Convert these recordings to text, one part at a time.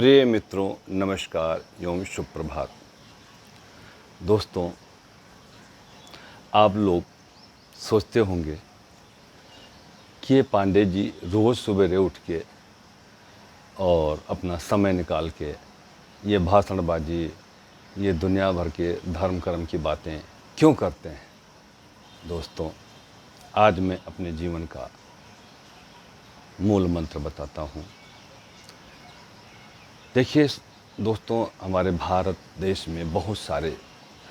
प्रिय मित्रों, नमस्कार एवं शुभ प्रभात। दोस्तों, आप लोग सोचते होंगे कि ये पांडे जी रोज़ सवेरे उठ के और अपना समय निकाल के ये भाषणबाजी, ये दुनिया भर के धर्म कर्म की बातें क्यों करते हैं। दोस्तों, आज मैं अपने जीवन का मूल मंत्र बताता हूँ। देखिए दोस्तों, हमारे भारत देश में बहुत सारे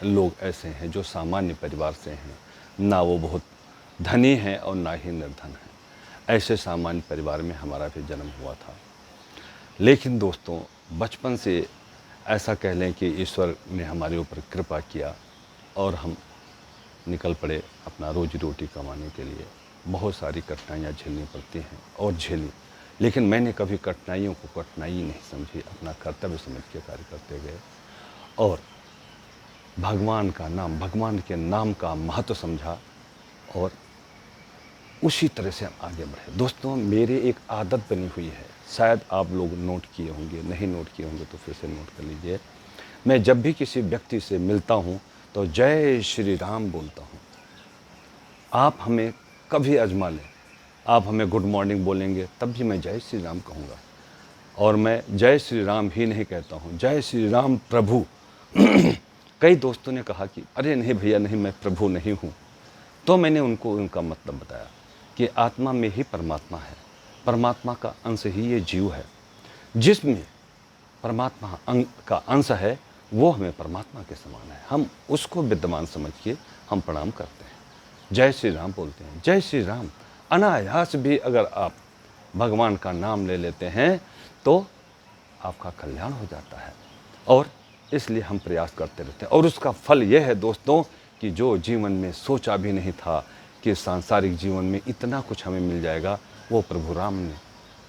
लोग ऐसे हैं जो सामान्य परिवार से हैं, ना वो बहुत धनी हैं और ना ही निर्धन हैं। ऐसे सामान्य परिवार में हमारा भी जन्म हुआ था। लेकिन दोस्तों, बचपन से ऐसा कह लें कि ईश्वर ने हमारे ऊपर कृपा किया और हम निकल पड़े अपना रोजी रोटी कमाने के लिए। बहुत सारी कठिनाइयाँ झेलनी पड़ती हैं और झेली, लेकिन मैंने कभी कठिनाइयों को कठिनाई नहीं समझी, अपना कर्तव्य समझ के कार्य करते गए और भगवान के नाम का महत्व समझा और उसी तरह से हम आगे बढ़े। दोस्तों, मेरी एक आदत बनी हुई है, शायद आप लोग नोट किए होंगे, नहीं नोट किए होंगे तो फिर से नोट कर लीजिए। मैं जब भी किसी व्यक्ति से मिलता हूँ तो जय श्री राम बोलता हूँ। आप हमें कभी आजमा लें, आप हमें गुड मॉर्निंग बोलेंगे तब भी मैं जय श्री राम कहूँगा। और मैं जय श्री राम ही नहीं कहता हूँ, जय श्री राम प्रभु। कई दोस्तों ने कहा कि अरे नहीं भैया, नहीं, मैं प्रभु नहीं हूँ। तो मैंने उनको उनका मतलब बताया कि आत्मा में ही परमात्मा है, परमात्मा का अंश ही ये जीव है। जिसमें परमात्मा का अंश है वो हमें परमात्मा के समान है। हम उसको विद्यमान समझ के हम प्रणाम करते हैं, जय श्री राम बोलते हैं। जय श्री राम अनायास भी अगर आप भगवान का नाम ले लेते हैं तो आपका कल्याण हो जाता है, और इसलिए हम प्रयास करते रहते हैं। और उसका फल यह है दोस्तों कि जो जीवन में सोचा भी नहीं था कि सांसारिक जीवन में इतना कुछ हमें मिल जाएगा, वो प्रभु राम ने,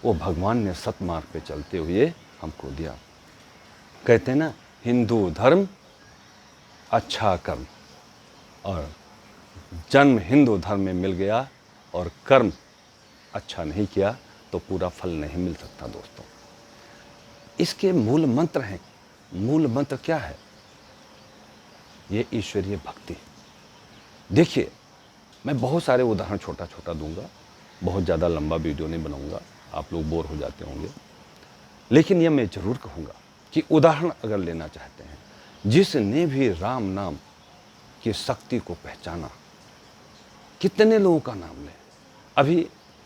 वो भगवान ने सतमार्ग पे चलते हुए हमको दिया। कहते हैं ना, हिंदू धर्म अच्छा कर्म, और जन्म हिंदू धर्म में मिल गया और कर्म अच्छा नहीं किया तो पूरा फल नहीं मिल सकता। दोस्तों, इसके मूल मंत्र हैं। मूल मंत्र क्या है? ये ईश्वरीय भक्ति। देखिए, मैं बहुत सारे उदाहरण छोटा छोटा दूंगा, बहुत ज़्यादा लंबा वीडियो नहीं बनाऊंगा, आप लोग बोर हो जाते होंगे। लेकिन ये मैं ज़रूर कहूँगा कि उदाहरण अगर लेना चाहते हैं, जिसने भी राम नाम की शक्ति को पहचाना, कितने लोगों का नाम लें। अभी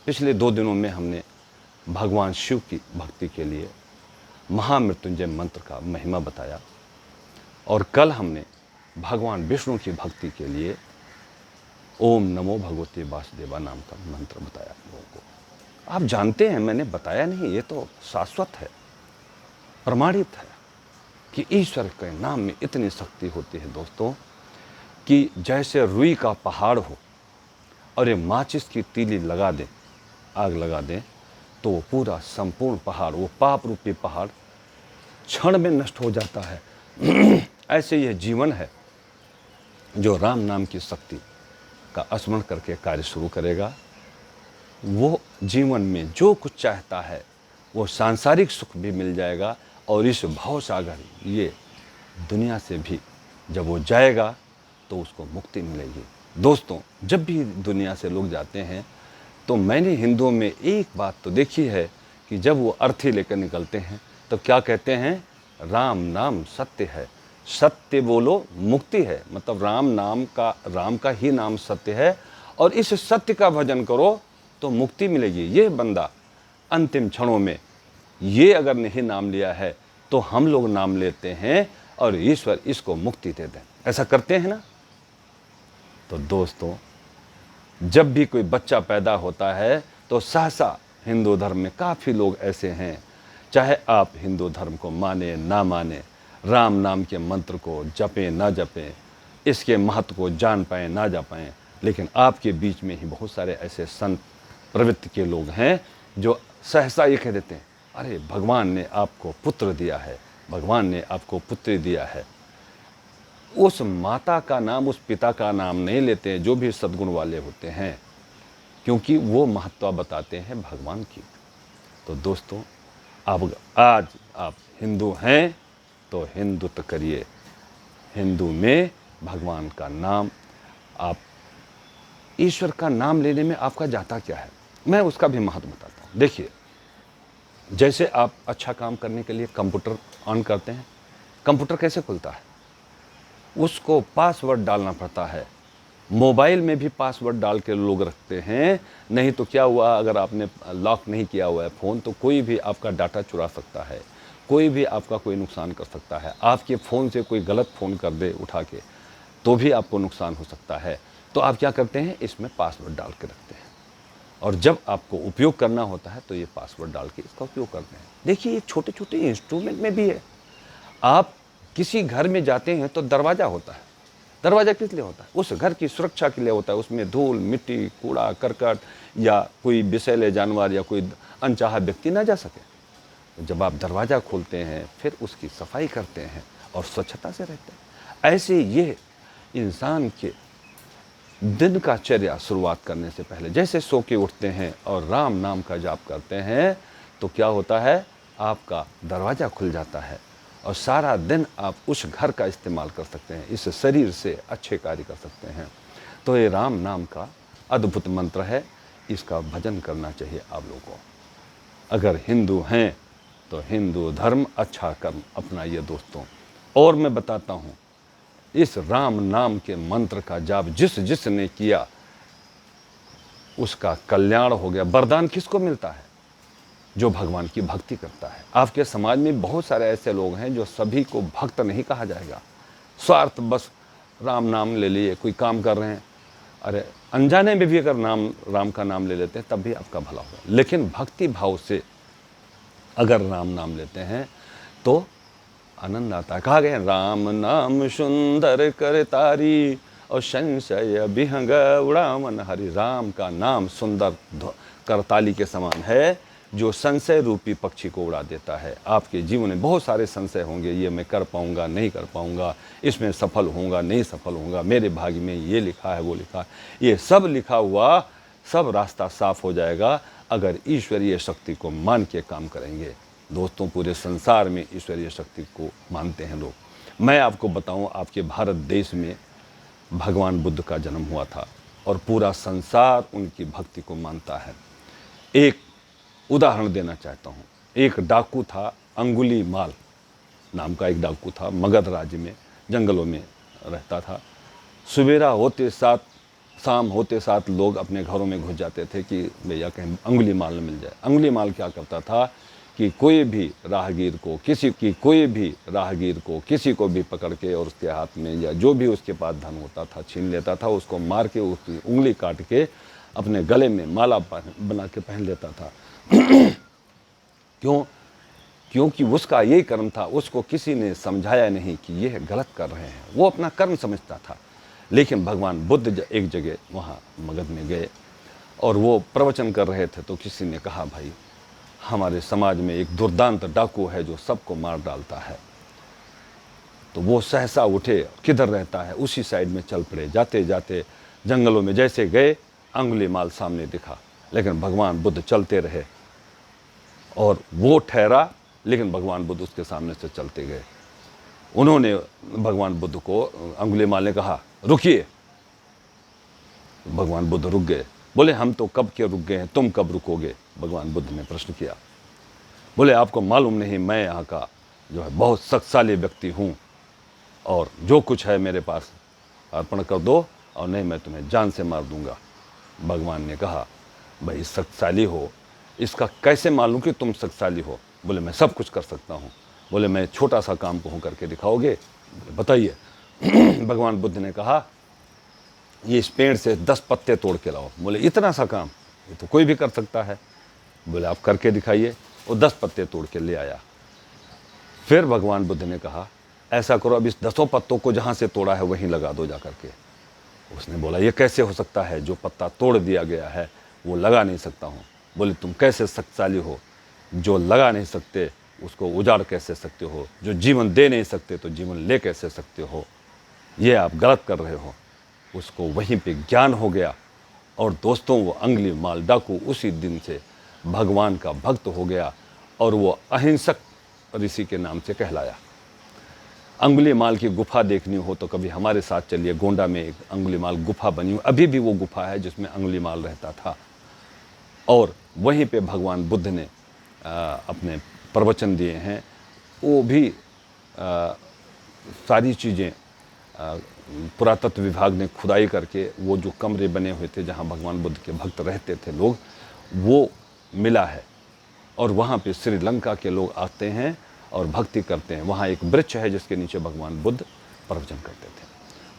पिछले 2 दिनों में हमने भगवान शिव की भक्ति के लिए महामृत्युंजय मंत्र का महिमा बताया, और कल हमने भगवान विष्णु की भक्ति के लिए ओम नमो भगवते वासुदेवा नाम का मंत्र बताया लोगों को। आप जानते हैं, मैंने बताया नहीं, ये तो शाश्वत है, प्रमाणित है कि ईश्वर के नाम में इतनी शक्ति होती है दोस्तों कि जैसे रुई का पहाड़ हो और ये माचिस की तीली लगा दें, आग लगा दें, तो वो पूरा संपूर्ण पहाड़, वो पाप रूपी पहाड़ क्षण में नष्ट हो जाता है। ऐसे यह जीवन है जो राम नाम की शक्ति का स्मरण करके कार्य शुरू करेगा। वो जीवन में जो कुछ चाहता है वो सांसारिक सुख भी मिल जाएगा, और इस भवसागर, ये दुनिया से भी जब वो जाएगा तो उसको मुक्ति मिलेगी। दोस्तों, जब भी दुनिया से लोग जाते हैं तो मैंने हिंदुओं में एक बात तो देखी है कि जब वो अर्थी लेकर निकलते हैं तो क्या कहते हैं? राम नाम सत्य है, सत्य बोलो मुक्ति है। मतलब राम का ही नाम सत्य है, और इस सत्य का भजन करो तो मुक्ति मिलेगी। ये बंदा अंतिम क्षणों में ये अगर नहीं नाम लिया है तो हम लोग नाम लेते हैं और ईश्वर इसको मुक्ति दे दें। ऐसा करते हैं ना? तो दोस्तों, जब भी कोई बच्चा पैदा होता है तो सहसा हिंदू धर्म में काफ़ी लोग ऐसे हैं, चाहे आप हिंदू धर्म को माने ना माने, राम नाम के मंत्र को जपें ना जपें, इसके महत्व को जान पाएँ ना जा पाएँ, लेकिन आपके बीच में ही बहुत सारे ऐसे संत प्रवृत्ति के लोग हैं जो सहसा ये कह देते हैं, अरे भगवान ने आपको पुत्र दिया है, भगवान ने आपको पुत्री दिया है। उस माता का नाम, उस पिता का नाम नहीं लेते जो भी सद्गुण वाले होते हैं, क्योंकि वो महत्व बताते हैं भगवान की। तो दोस्तों, अब आज आप हिंदू हैं तो हिंदुत्व करिए। हिंदू में भगवान का नाम, आप ईश्वर का नाम लेने में आपका जाता क्या है, मैं उसका भी महत्व बताता हूँ। देखिए, जैसे आप अच्छा काम करने के लिए कंप्यूटर ऑन करते हैं, कंप्यूटर कैसे खुलता है? उसको पासवर्ड डालना पड़ता है। मोबाइल में भी पासवर्ड डाल के लोग रखते हैं, नहीं तो क्या हुआ, अगर आपने लॉक नहीं किया हुआ है फ़ोन तो कोई भी आपका डाटा चुरा सकता है, कोई भी आपका कोई नुकसान कर सकता है। आपके फ़ोन से कोई गलत फ़ोन कर दे उठा के तो भी आपको नुकसान हो सकता है। तो आप क्या करते हैं, इसमें पासवर्ड डाल के रखते हैं, और जब आपको उपयोग करना होता है तो ये पासवर्ड डाल के इसका उपयोग करते हैं। देखिए, ये छोटे छोटे इंस्ट्रूमेंट में भी है। आप किसी घर में जाते हैं तो दरवाज़ा होता है। दरवाज़ा किस लिए होता है? उस घर की सुरक्षा के लिए होता है। उसमें धूल, मिट्टी, कूड़ा करकट या कोई विषैले जानवर या कोई अनचाहा व्यक्ति ना जा सके। तो जब आप दरवाज़ा खोलते हैं फिर उसकी सफाई करते हैं और स्वच्छता से रहते हैं। ऐसे ये इंसान के दिन का चर्या शुरुआत करने से पहले जैसे सो के उठते हैं और राम नाम का जाप करते हैं तो क्या होता है, आपका दरवाज़ा खुल जाता है और सारा दिन आप उस घर का इस्तेमाल कर सकते हैं, इस शरीर से अच्छे कार्य कर सकते हैं। तो ये राम नाम का अद्भुत मंत्र है, इसका भजन करना चाहिए आप लोगों को। अगर हिंदू हैं तो हिंदू धर्म, अच्छा कर्म अपनाइए दोस्तों। और मैं बताता हूँ, इस राम नाम के मंत्र का जाप जिसने किया उसका कल्याण हो गया। वरदान किसको मिलता है? जो भगवान की भक्ति करता है। आपके समाज में बहुत सारे ऐसे लोग हैं जो सभी को भक्त नहीं कहा जाएगा, स्वार्थ बस राम नाम ले लिए, कोई काम कर रहे हैं, अरे अनजाने में भी अगर राम का नाम ले लेते हैं तब भी आपका भला होगा। लेकिन भक्ति भाव से अगर राम नाम लेते हैं तो आनंद आता है। कहा गया, राम नाम सुंदर कर तारी और संशय विहंग उड़ामन हरि। राम का नाम सुंदर करताली के समान है जो संशय रूपी पक्षी को उड़ा देता है। आपके जीवन में बहुत सारे संशय होंगे, ये मैं कर पाऊंगा नहीं कर पाऊंगा, इसमें सफल होऊंगा नहीं सफल होऊंगा, मेरे भाग्य में ये लिखा है वो लिखा है। ये सब लिखा हुआ सब रास्ता साफ हो जाएगा अगर ईश्वरीय शक्ति को मान के काम करेंगे। दोस्तों, पूरे संसार में ईश्वरीय शक्ति को मानते हैं लोग। मैं आपको बताऊं, आपके भारत देश में भगवान बुद्ध का जन्म हुआ था और पूरा संसार उनकी भक्ति को मानता है। एक उदाहरण देना चाहता हूँ। एक डाकू था, अंगुलीमाल नाम का एक डाकू था, मगध राज्य में जंगलों में रहता था। सवेरा होते साथ शाम होते साथ लोग अपने घरों में घुस जाते थे कि भैया कहीं अंगुलीमाल न मिल जाए। अंगुलीमाल क्या करता था कि कोई भी राहगीर को किसी को भी पकड़ के और उसके हाथ में या जो भी उसके पास धन होता था छीन लेता था, उसको मार के उसकी उंगली काट के अपने गले में माला बना के पहन लेता था। क्यों? क्योंकि उसका यही कर्म था, उसको किसी ने समझाया नहीं कि यह गलत कर रहे हैं, वो अपना कर्म समझता था। लेकिन भगवान बुद्ध एक जगह वहाँ मगध में गए और वो प्रवचन कर रहे थे तो किसी ने कहा, भाई हमारे समाज में एक दुर्दांत डाकू है जो सबको मार डालता है। तो वो सहसा उठे, किधर रहता है, उसी साइड में चल पड़े। जाते जाते जंगलों में जैसे गए, अंगुलीमाल सामने दिखा, लेकिन भगवान बुद्ध चलते रहे और वो ठहरा, लेकिन भगवान बुद्ध उसके सामने से चलते गए। उन्होंने भगवान बुद्ध को, अंगुलीमाल ने कहा, रुकिए। भगवान बुद्ध रुक गए। बोले, हम तो कब के रुक गए हैं, तुम कब रुकोगे? भगवान बुद्ध ने प्रश्न किया। बोले, आपको मालूम नहीं, मैं यहाँ का जो है बहुत शक्तिशाली व्यक्ति हूँ और जो कुछ है मेरे पास अर्पण कर दो और नहीं मैं तुम्हें जान से मार दूंगा। भगवान ने कहा, भाई शक्तिशाली हो, इसका कैसे मालूम कि तुम शक्तिशाली हो? बोले, मैं सब कुछ कर सकता हूँ। बोले, मैं छोटा सा काम को करके दिखाओगे? बताइए। भगवान बुद्ध ने कहा, ये इस पेड़ से 10 पत्ते तोड़ के लाओ। बोले, इतना सा काम? ये तो कोई भी कर सकता है। बोले, आप करके दिखाइए। वो 10 पत्ते तोड़ के ले आया। फिर भगवान बुद्ध ने कहा, ऐसा करो, अब इस 10 पत्तों को जहाँ से तोड़ा है वहीं लगा दो जा करके। उसने बोला, ये कैसे हो सकता है, जो पत्ता तोड़ दिया गया है वो लगा नहीं सकता हूँ। बोले, तुम कैसे शक्तिशाली हो, जो लगा नहीं सकते उसको उजाड़ कैसे सकते हो, जो जीवन दे नहीं सकते तो जीवन ले कैसे सकते हो, ये आप गलत कर रहे हो। उसको वहीं पे ज्ञान हो गया और दोस्तों, वो अंगुलीमाल डाकू उसी दिन से भगवान का भक्त हो गया और वो अहिंसक ऋषि के नाम से कहलाया। अंगुलीमाल की गुफा देखनी हो तो कभी हमारे साथ चलिए। गोंडा में एक अंगुलीमाल गुफा बनी हुई, अभी भी वो गुफा है जिसमें अंगुलीमाल रहता था। और वहीं पे भगवान बुद्ध ने अपने प्रवचन दिए हैं। वो भी सारी चीज़ें पुरातत्व विभाग ने खुदाई करके वो जो कमरे बने हुए थे जहाँ भगवान बुद्ध के भक्त रहते थे लोग, वो मिला है। और वहाँ पे श्रीलंका के लोग आते हैं और भक्ति करते हैं। वहाँ एक वृक्ष है जिसके नीचे भगवान बुद्ध प्रवचन करते थे।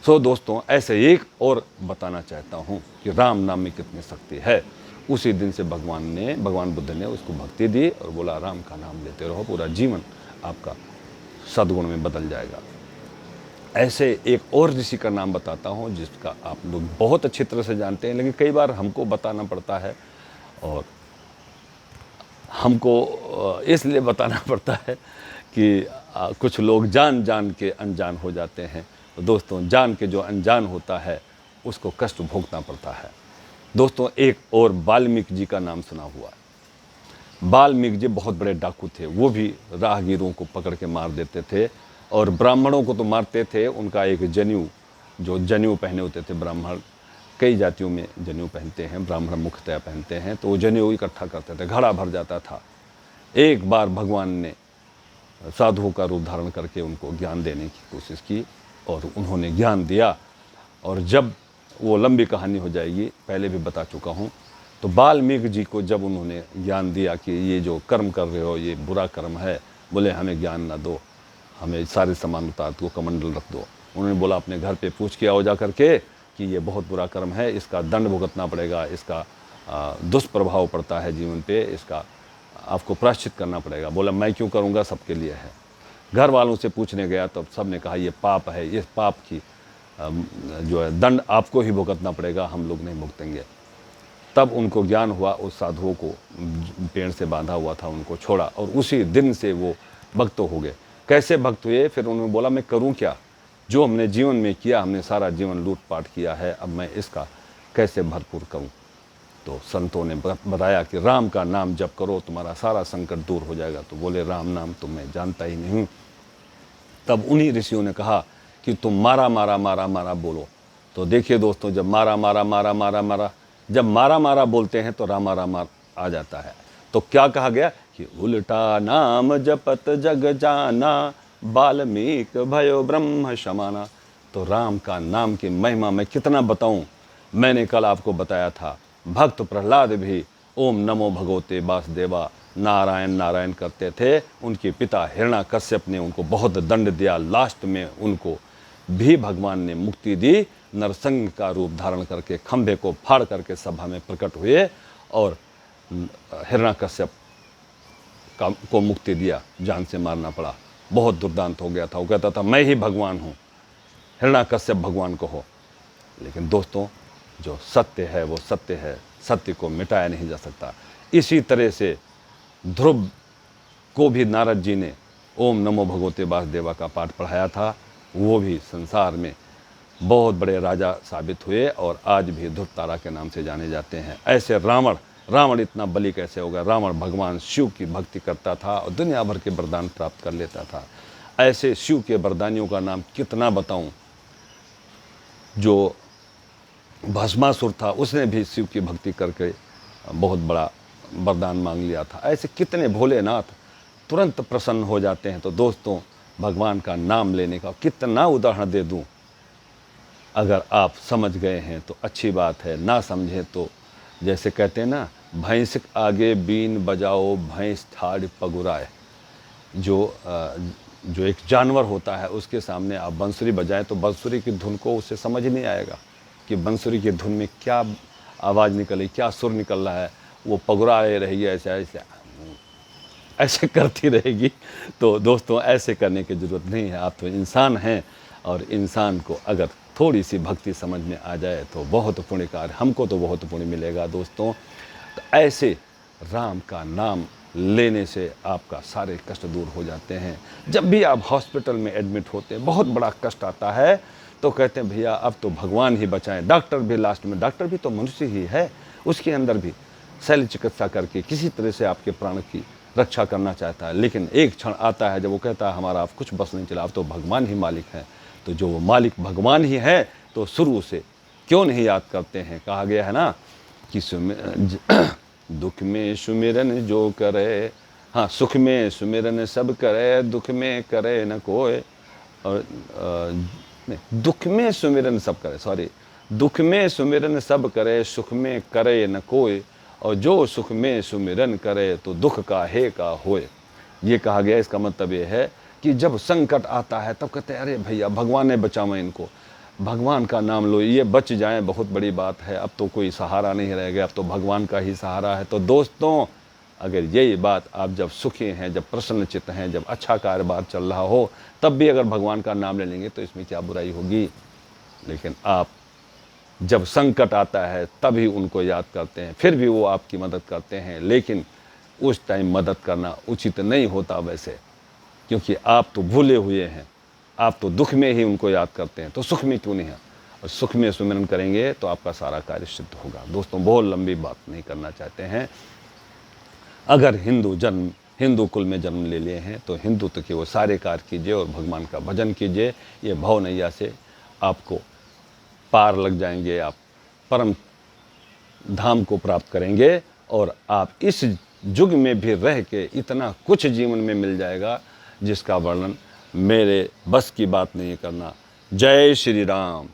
सो दोस्तों, ऐसे एक और बताना चाहता हूँ कि राम नाम में कितनी शक्ति है। उसी दिन से भगवान बुद्ध ने उसको भक्ति दी और बोला राम का नाम लेते रहो, पूरा जीवन आपका सद्गुण में बदल जाएगा। ऐसे एक और ऋषि का नाम बताता हूँ जिसका आप लोग बहुत अच्छी तरह से जानते हैं, लेकिन कई बार हमको बताना पड़ता है और हमको इसलिए बताना पड़ता है कि कुछ लोग जान जान के अनजान हो जाते हैं। तो दोस्तों, जान के जो अनजान होता है उसको कष्ट भोगना पड़ता है। दोस्तों, एक और वाल्मीकि जी का नाम सुना हुआ है। वाल्मीकि जी बहुत बड़े डाकू थे। वो भी राहगीरों को पकड़ के मार देते थे और ब्राह्मणों को तो मारते थे। उनका एक जनेऊ पहने होते थे ब्राह्मण, कई जातियों में जनेऊ पहनते हैं, ब्राह्मण मुख्यतः पहनते हैं, तो वो जनेऊ इकट्ठा करते थे, घड़ा भर जाता था। एक बार भगवान ने साधुओं का रूप धारण करके उनको ज्ञान देने की कोशिश की और उन्होंने ज्ञान दिया। और जब वो लंबी कहानी हो जाएगी, पहले भी बता चुका हूँ, तो वाल्मीकि जी को जब उन्होंने ज्ञान दिया कि ये जो कर्म कर रहे हो ये बुरा कर्म है, बोले हमें ज्ञान ना दो, हमें सारे सामान उतार दो, कमंडल रख दो। उन्होंने बोला अपने घर पे पूछ के आओ जा करके कि ये बहुत बुरा कर्म है, इसका दंड भुगतना पड़ेगा, इसका दुष्प्रभाव पड़ता है जीवन पे, इसका आपको प्रायश्चित करना पड़ेगा। बोला मैं क्यों करूँगा, सबके लिए है। घर वालों से पूछने गया तो सब ने कहा ये पाप है, ये पाप की जो है दंड आपको ही भुगतना पड़ेगा, हम लोग नहीं भुगतेंगे। तब उनको ज्ञान हुआ। उस साधुओं को पेड़ से बांधा हुआ था उनको छोड़ा और उसी दिन से वो भक्त हो गए। कैसे भक्त हुए? फिर उन्होंने बोला मैं करूं क्या, जो हमने जीवन में किया, हमने सारा जीवन लूटपाट किया है, अब मैं इसका कैसे भरपूर करूं। तो संतों ने बताया कि राम का नाम जप करो, तुम्हारा सारा संकट दूर हो जाएगा। तो बोले राम नाम तो मैं जानता ही नहीं हूँ। तब उन्हीं ऋषियों ने कहा कि तुम मारा मारा मारा मारा बोलो। तो देखिए दोस्तों, जब मारा मारा मारा मारा मारा जब मारा मारा बोलते हैं तो रामा रामा आ जाता है। तो क्या कहा गया कि उल्टा नाम जपत जग जाना, वाल्मीकि भयो ब्रह्म समाना। तो राम का नाम की महिमा मैं कितना बताऊं। मैंने कल आपको बताया था, भक्त प्रहलाद भी ओम नमो भगवते वासुदेवा नारायण नारायण करते थे। उनके पिता हिरण्याकश्यप ने उनको बहुत दंड दिया, लास्ट में उनको भी भगवान ने मुक्ति दी। नरसिंह का रूप धारण करके खंभे को फाड़ करके सभा में प्रकट हुए और हिरण्याकश्यप को मुक्ति दिया, जान से मारना पड़ा, बहुत दुर्दांत हो गया था। वो कहता था मैं ही भगवान हूँ, हिरण्याकश्यप भगवान को हो। लेकिन दोस्तों, जो सत्य है वो सत्य है, सत्य को मिटाया नहीं जा सकता। इसी तरह से ध्रुव को भी नारद जी ने ओम नमो भगवते वासुदेवा का पाठ पढ़ाया था। वो भी संसार में बहुत बड़े राजा साबित हुए और आज भी ध्रुव तारा के नाम से जाने जाते हैं। ऐसे रावण इतना बलि कैसे होगा? रावण भगवान शिव की भक्ति करता था और दुनिया भर के वरदान प्राप्त कर लेता था। ऐसे शिव के वरदानियों का नाम कितना बताऊं। जो भस्मासुर था उसने भी शिव की भक्ति करके बहुत बड़ा वरदान मांग लिया था। ऐसे कितने भोलेनाथ तुरंत प्रसन्न हो जाते हैं। तो दोस्तों, भगवान का नाम लेने का कितना उदाहरण दे दूं। अगर आप समझ गए हैं तो अच्छी बात है, ना समझें तो जैसे कहते हैं ना, भैंस आगे बीन बजाओ भैंस ठाड़ पगुराए। जो एक जानवर होता है उसके सामने आप बंसुरी बजाएं तो बंसुरी की धुन को उसे समझ नहीं आएगा कि बंसुरी की धुन में क्या आवाज़ निकली, क्या सुर निकल रहा है। वो पगुराए रहेगी, ऐसे करती रहेगी। तो दोस्तों, ऐसे करने की ज़रूरत नहीं है। आप तो इंसान हैं और इंसान को अगर थोड़ी सी भक्ति समझ में आ जाए तो बहुत पुण्य कार्य, हमको तो बहुत पुण्य मिलेगा दोस्तों। तो ऐसे राम का नाम लेने से आपका सारे कष्ट दूर हो जाते हैं। जब भी आप हॉस्पिटल में एडमिट होते हैं, बहुत बड़ा कष्ट आता है, तो कहते हैं भैया अब तो भगवान ही बचाएं। डॉक्टर भी लास्ट में, डॉक्टर भी तो मनुष्य ही है, उसके अंदर भी शल्य चिकित्सा करके किसी तरह से आपके प्राण की रक्षा करना चाहता है, लेकिन एक क्षण आता है जब वो कहता है हमारा अब कुछ बस नहीं चला, अब तो भगवान ही मालिक है। तो जो वो मालिक भगवान ही है तो शुरू से क्यों नहीं याद करते हैं। कहा गया है ना कि दुख में सुमिरन जो करे, हाँ, सुख में सुमिरन सब करे, दुख में करे न कोई। और नहीं, दुख में सुमिरन सब करे, सॉरी, दुख में सुमिरन सब करे, सुख में करे न कोई, और जो सुख में सुमिरन करे तो दुख का हे का होए। ये कहा गया। इसका मतलब ये है कि जब संकट आता है तब कहते हैं अरे भैया भगवान ने बचावे इनको, भगवान का नाम लो, ये बच जाएं, बहुत बड़ी बात है। अब तो कोई सहारा नहीं रह गया, अब तो भगवान का ही सहारा है। तो दोस्तों, अगर यही बात आप जब सुखी हैं, जब प्रसन्नचित्त हैं, जब अच्छा कारोबार चल रहा हो, तब भी अगर भगवान का नाम ले लेंगे तो इसमें क्या बुराई होगी। लेकिन आप जब संकट आता है तभी उनको याद करते हैं, फिर भी वो आपकी मदद करते हैं, लेकिन उस टाइम मदद करना उचित नहीं होता वैसे, क्योंकि आप तो भूले हुए हैं, आप तो दुख में ही उनको याद करते हैं, तो सुख में क्यों नहीं है। और सुख में सुमिरन करेंगे तो आपका सारा कार्य सिद्ध होगा। दोस्तों, बहुत लंबी बात नहीं करना चाहते हैं। अगर हिंदू कुल में जन्म ले लिए हैं तो हिंदुत्व के वो सारे कार्य कीजिए और भगवान का भजन कीजिए। ये भव नैया से आपको पार लग जाएंगे, आप परम धाम को प्राप्त करेंगे, और आप इस युग में भी रह के इतना कुछ जीवन में मिल जाएगा जिसका वर्णन मेरे बस की बात नहीं करना। जय श्री राम।